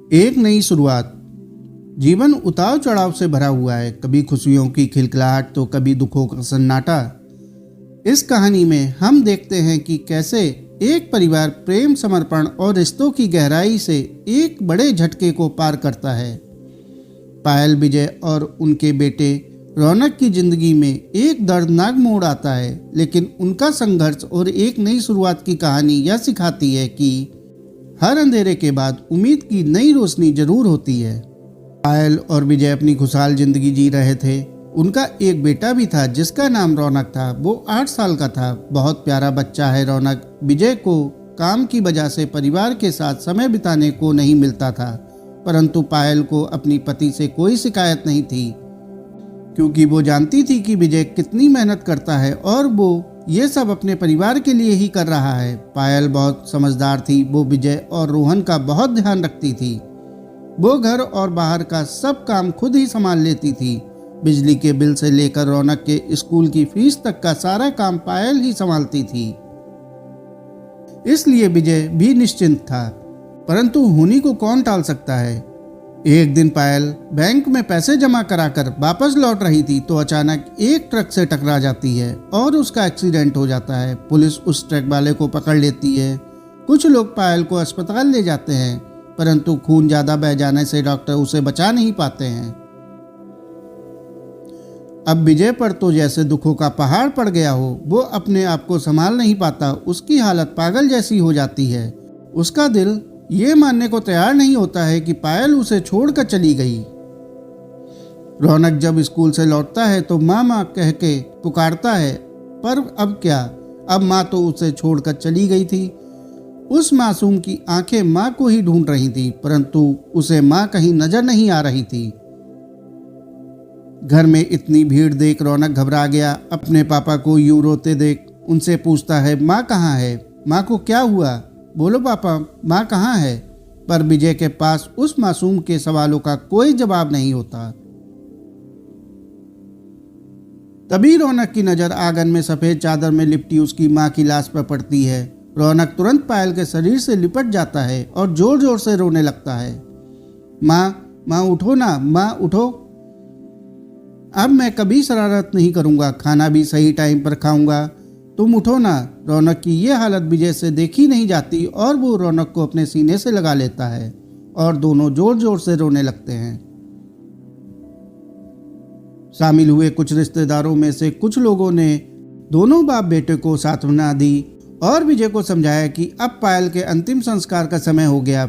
एक नई शुरुआत। जीवन उतार चढ़ाव से भरा हुआ है, कभी खुशियों की खिलखिलाहट तो कभी दुखों का सन्नाटा। इस कहानी में हम देखते हैं कि कैसे एक परिवार प्रेम, समर्पण और रिश्तों की गहराई से एक बड़े झटके को पार करता है। पायल, विजय और उनके बेटे रौनक की जिंदगी में एक दर्दनाक मोड़ आता है, लेकिन उनका संघर्ष और एक नई शुरुआत की कहानी यह सिखाती है कि हर अंधेरे के बाद उम्मीद की नई रोशनी जरूर होती है। पायल और विजय अपनी खुशहाल जिंदगी जी रहे थे। उनका एक बेटा भी था जिसका नाम रौनक था। वो 8 साल का था। बहुत प्यारा बच्चा है रौनक। विजय को काम की वजह से परिवार के साथ समय बिताने को नहीं मिलता था, परंतु पायल को अपनी पति से कोई शिकायत नहीं थी, क्योंकि वो जानती थी कि विजय कितनी मेहनत करता है और वो ये सब अपने परिवार के लिए ही कर रहा है। पायल बहुत समझदार थी। वो विजय और रोहन का बहुत ध्यान रखती थी। वो घर और बाहर का सब काम खुद ही संभाल लेती थी। बिजली के बिल से लेकर रौनक के स्कूल की फीस तक का सारा काम पायल ही संभालती थी। इसलिए विजय भी निश्चिंत था, परंतु होनी को कौन टाल सकता है। एक दिन पायल बैंक में पैसे जमा कराकर वापस लौट रही थी तो अचानक एक ट्रक से टकरा जाती है और उसका एक्सीडेंट हो जाता है। पुलिस उस ट्रक वाले को पकड़ लेती है। कुछ लोग पायल को अस्पताल ले जाते हैं, परंतु खून ज्यादा बह जाने से डॉक्टर उसे बचा नहीं पाते हैं। अब विजय पर तो जैसे दुखों का पहाड़ पड़ गया हो। वो अपने आप को संभाल नहीं पाता। उसकी हालत पागल जैसी हो जाती है। उसका दिल ये मानने को तैयार नहीं होता है कि पायल उसे छोड़कर चली गई। रौनक जब स्कूल से लौटता है तो माँ माँ कह के पुकारता है, पर अब क्या। अब माँ तो उसे छोड़कर चली गई थी। उस मासूम की आंखें माँ को ही ढूंढ रही थी, परंतु उसे माँ कहीं नजर नहीं आ रही थी। घर में इतनी भीड़ देख रौनक घबरा गया। अपने पापा को यूं रोते देख उनसे पूछता है, माँ कहाँ है? माँ को क्या हुआ? बोलो पापा, माँ कहाँ है? पर विजय के पास उस मासूम के सवालों का कोई जवाब नहीं होता। तभी रौनक की नजर आंगन में सफेद चादर में लिपटी उसकी माँ की लाश पर पड़ती है। रौनक तुरंत पायल के शरीर से लिपट जाता है और जोर जोर से रोने लगता है। माँ, माँ उठो ना, माँ उठो। अब मैं कभी शरारत नहीं करूँगा, खाना भी सही टाइम पर खाऊंगा, तुम उठो ना। रौनक की ये हालत विजय से देखी नहीं जाती और वो रौनक को अपने सीने से लगा लेता है और दोनों जोर जोर से रोने लगते हैं। शामिल हुए कुछ रिश्तेदारों में से कुछ लोगों ने दोनों बाप बेटे को सांत्वना दी और विजय को समझाया कि अब पायल के अंतिम संस्कार का समय हो गया।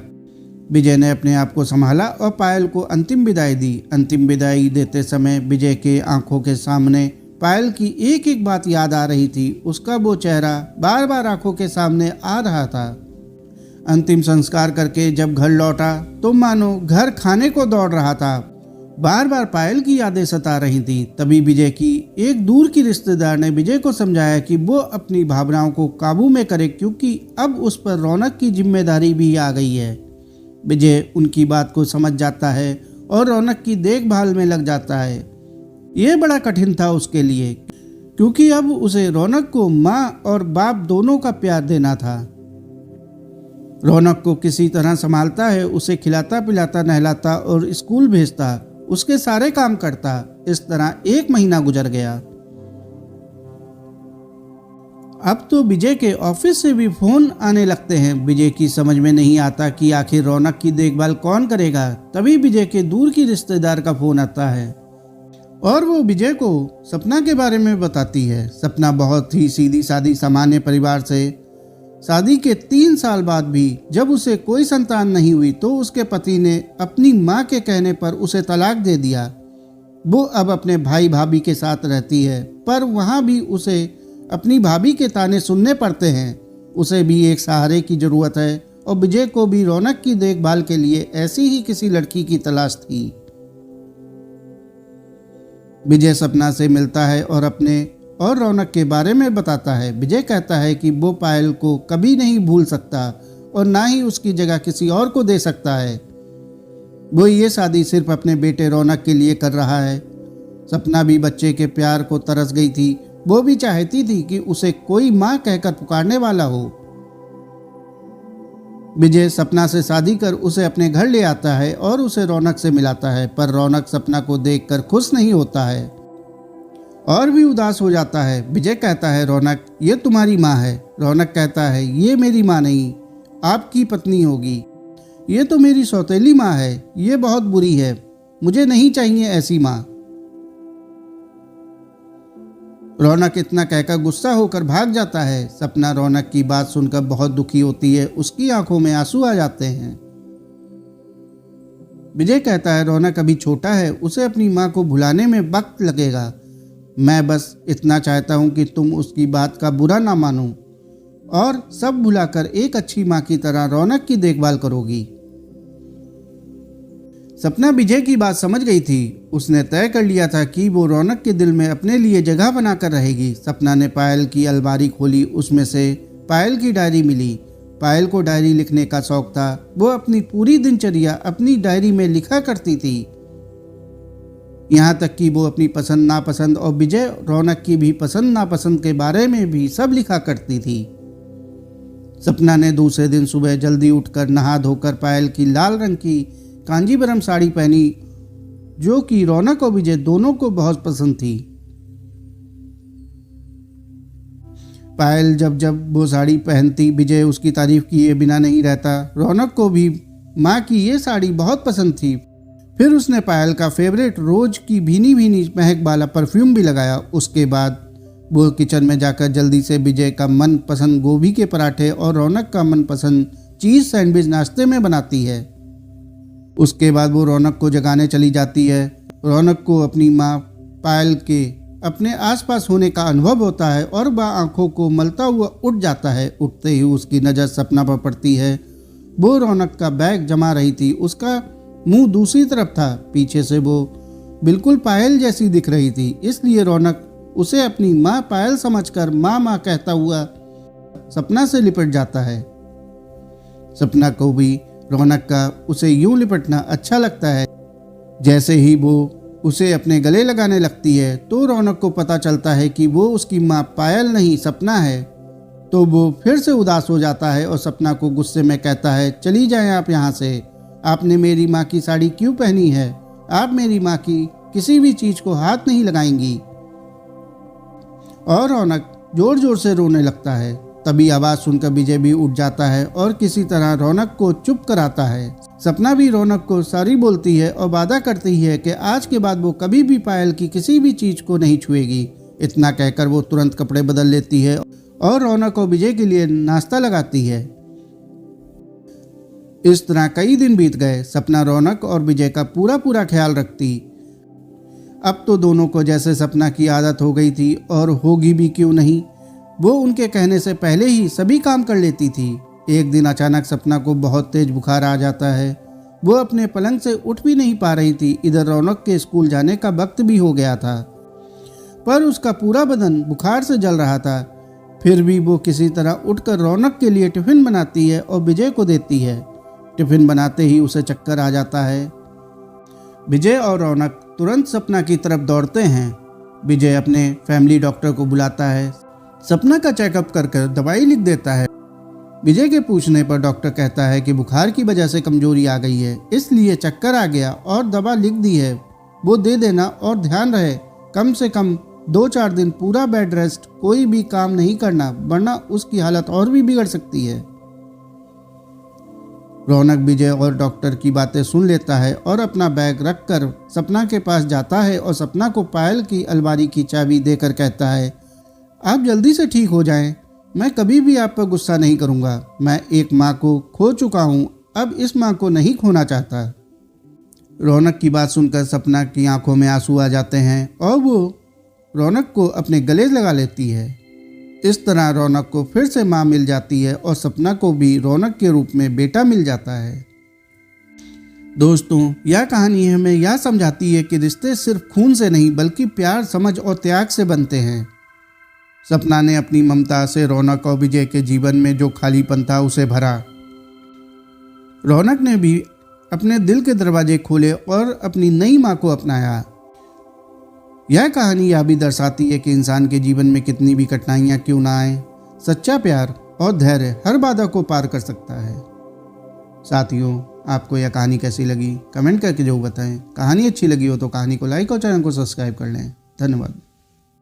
विजय ने अपने आप को संभाला और पायल को अंतिम विदाई दी। अंतिम विदाई देते समय विजय के आंखों के सामने पायल की एक एक बात याद आ रही थी। उसका वो चेहरा बार बार आंखों के सामने आ रहा था। अंतिम संस्कार करके जब घर लौटा तो मानो घर खाने को दौड़ रहा था। बार बार पायल की यादें सता रही थी। तभी विजय की एक दूर की रिश्तेदार ने विजय को समझाया कि वो अपनी भावनाओं को काबू में करे, क्योंकि अब उस पर रौनक की जिम्मेदारी भी आ गई है। विजय उनकी बात को समझ जाता है और रौनक की देखभाल में लग जाता है। ये बड़ा कठिन था उसके लिए, क्योंकि अब उसे रौनक को माँ और बाप दोनों का प्यार देना था। रौनक को किसी तरह संभालता है, उसे खिलाता पिलाता नहलाता और स्कूल भेजता, उसके सारे काम करता। इस तरह 1 महीना गुजर गया। अब तो विजय के ऑफिस से भी फोन आने लगते हैं। विजय की समझ में नहीं आता कि आखिर रौनक की देखभाल कौन करेगा। तभी विजय के दूर की रिश्तेदार का फोन आता है और वो विजय को सपना के बारे में बताती है। सपना बहुत ही सीधी सादी सामान्य परिवार से। शादी के 3 साल बाद भी जब उसे कोई संतान नहीं हुई तो उसके पति ने अपनी माँ के कहने पर उसे तलाक दे दिया। वो अब अपने भाई भाभी के साथ रहती है, पर वहाँ भी उसे अपनी भाभी के ताने सुनने पड़ते हैं। उसे भी एक सहारे की जरूरत है और विजय को भी रौनक की देखभाल के लिए ऐसी ही किसी लड़की की तलाश थी। विजय सपना से मिलता है और अपने और रौनक के बारे में बताता है। विजय कहता है कि वो पायल को कभी नहीं भूल सकता और ना ही उसकी जगह किसी और को दे सकता है। वो ये शादी सिर्फ अपने बेटे रौनक के लिए कर रहा है। सपना भी बच्चे के प्यार को तरस गई थी। वो भी चाहती थी कि उसे कोई माँ कहकर पुकारने वाला हो। विजय सपना से शादी कर उसे अपने घर ले आता है और उसे रौनक से मिलाता है, पर रौनक सपना को देखकर खुश नहीं होता है और भी उदास हो जाता है। विजय कहता है, रौनक ये तुम्हारी माँ है। रौनक कहता है, ये मेरी माँ नहीं, आपकी पत्नी होगी। ये तो मेरी सौतेली माँ है, ये बहुत बुरी है, मुझे नहीं चाहिए ऐसी माँ। रौनक इतना कहकर गुस्सा होकर भाग जाता है। सपना रौनक की बात सुनकर बहुत दुखी होती है, उसकी आंखों में आंसू आ जाते हैं। विजय कहता है, रौनक अभी छोटा है, उसे अपनी माँ को भुलाने में वक्त लगेगा। मैं बस इतना चाहता हूँ कि तुम उसकी बात का बुरा ना मानो और सब भुलाकर एक अच्छी माँ की तरह रौनक की देखभाल करोगी। सपना विजय की बात समझ गई थी। उसने तय कर लिया था कि वो रौनक के दिल में अपने लिए जगह बनाकर रहेगी। सपना ने पायल की अलमारी खोली, उसमें से पायल की डायरी मिली। पायल को डायरी लिखने का शौक था। वो अपनी पूरी दिनचर्या अपनी डायरी में लिखा करती थी, यहाँ तक कि वो अपनी पसंद नापसंद और विजय रौनक की भी पसंद नापसंद के बारे में भी सब लिखा करती थी। सपना ने दूसरे दिन सुबह जल्दी उठकर नहा धोकर पायल की लाल रंग की कांजीवरम साड़ी पहनी, जो कि रौनक और विजय दोनों को बहुत पसंद थी। पायल जब जब वो साड़ी पहनती, विजय उसकी तारीफ किए बिना नहीं रहता। रौनक को भी माँ की ये साड़ी बहुत पसंद थी। फिर उसने पायल का फेवरेट रोज की भीनी भीनी महक वाला परफ्यूम भी लगाया। उसके बाद वो किचन में जाकर जल्दी से विजय का मनपसंद गोभी के पराठे और रौनक का मनपसंद चीज़ सैंडविच नाश्ते में बनाती है। उसके बाद वो रौनक को जगाने चली जाती है। रौनक को अपनी माँ पायल के अपने आसपास होने का अनुभव होता है और वह आंखों को मलता हुआ उठ जाता है। उठते ही उसकी नज़र सपना पर पड़ती है। वो रौनक का बैग जमा रही थी, उसका मुंह दूसरी तरफ था। पीछे से वो बिल्कुल पायल जैसी दिख रही थी, इसलिए रौनक उसे अपनी माँ पायल समझकर माँ माँ कहता हुआ सपना से लिपट जाता है। सपना को भी रौनक का उसे यूं लिपटना अच्छा लगता है। जैसे ही वो उसे अपने गले लगाने लगती है तो रौनक को पता चलता है कि वो उसकी माँ पायल नहीं सपना है। तो वो फिर से उदास हो जाता है और सपना को गुस्से में कहता है, चली जाएं आप यहाँ से। आपने मेरी माँ की साड़ी क्यों पहनी है? आप मेरी माँ की किसी भी चीज़ को हाथ नहीं लगाएंगी। और रौनक जोर जोर से रोने लगता है। तभी आवाज़ सुनकर विजय भी उठ जाता है और किसी तरह रौनक को चुप कराता है। सपना भी रौनक को सॉरी बोलती है और वादा करती है कि आज के बाद वो कभी भी पायल की किसी भी चीज़ को नहीं छुएगी। इतना कहकर वो तुरंत कपड़े बदल लेती है और रौनक और विजय के लिए नाश्ता लगाती है। इस तरह कई दिन बीत गए। सपना रौनक और विजय का पूरा पूरा ख्याल रखती। अब तो दोनों को जैसे सपना की आदत हो गई थी, और होगी भी क्यों नहीं। वो उनके कहने से पहले ही सभी काम कर लेती थी। एक दिन अचानक सपना को बहुत तेज बुखार आ जाता है। वो अपने पलंग से उठ भी नहीं पा रही थी। इधर रौनक के स्कूल जाने का वक्त भी हो गया था, पर उसका पूरा बदन बुखार से जल रहा था। फिर भी वो किसी तरह उठकर रौनक के लिए टिफिन बनाती है और विजय को देती है। टिफिन बनाते ही उसे चक्कर आ जाता है। विजय और रौनक तुरंत सपना की तरफ दौड़ते हैं। विजय अपने फैमिली डॉक्टर को बुलाता है। सपना का चेकअप कर दवाई लिख देता है। विजय के पूछने पर डॉक्टर कहता है कि बुखार की वजह से कमजोरी आ गई है, इसलिए चक्कर आ गया और दवा लिख दी है, वो दे देना और ध्यान रहे कम से कम 2-4 दिन पूरा बेड रेस्ट, कोई भी काम नहीं करना, वरना उसकी हालत और भी बिगड़ सकती है। रौनक विजय और डॉक्टर की बातें सुन लेता है और अपना बैग रखकर सपना के पास जाता है और सपना को पायल की अलमारी की चाबी देकर कहता है, आप जल्दी से ठीक हो जाएं, मैं कभी भी आप पर गुस्सा नहीं करूंगा। मैं एक माँ को खो चुका हूँ, अब इस माँ को नहीं खोना चाहता। रौनक की बात सुनकर सपना की आंखों में आंसू आ जाते हैं और वो रौनक को अपने गले लगा लेती है। इस तरह रौनक को फिर से माँ मिल जाती है और सपना को भी रौनक के रूप में बेटा मिल जाता है। दोस्तों, यह कहानी हमें यह समझाती है कि रिश्ते सिर्फ खून से नहीं बल्कि प्यार, समझ और त्याग से बनते हैं। सपना ने अपनी ममता से रौनक और विजय के जीवन में जो खालीपन था उसे भरा। रौनक ने भी अपने दिल के दरवाजे खोले और अपनी नई माँ को अपनाया। यह कहानी यह भी दर्शाती है कि इंसान के जीवन में कितनी भी कठिनाइयाँ क्यों ना आए, सच्चा प्यार और धैर्य हर बाधा को पार कर सकता है। साथियों, आपको यह कहानी कैसी लगी कमेंट करके जरूर बताएं। कहानी अच्छी लगी हो तो कहानी को लाइक और चैनल को सब्सक्राइब कर लें। धन्यवाद।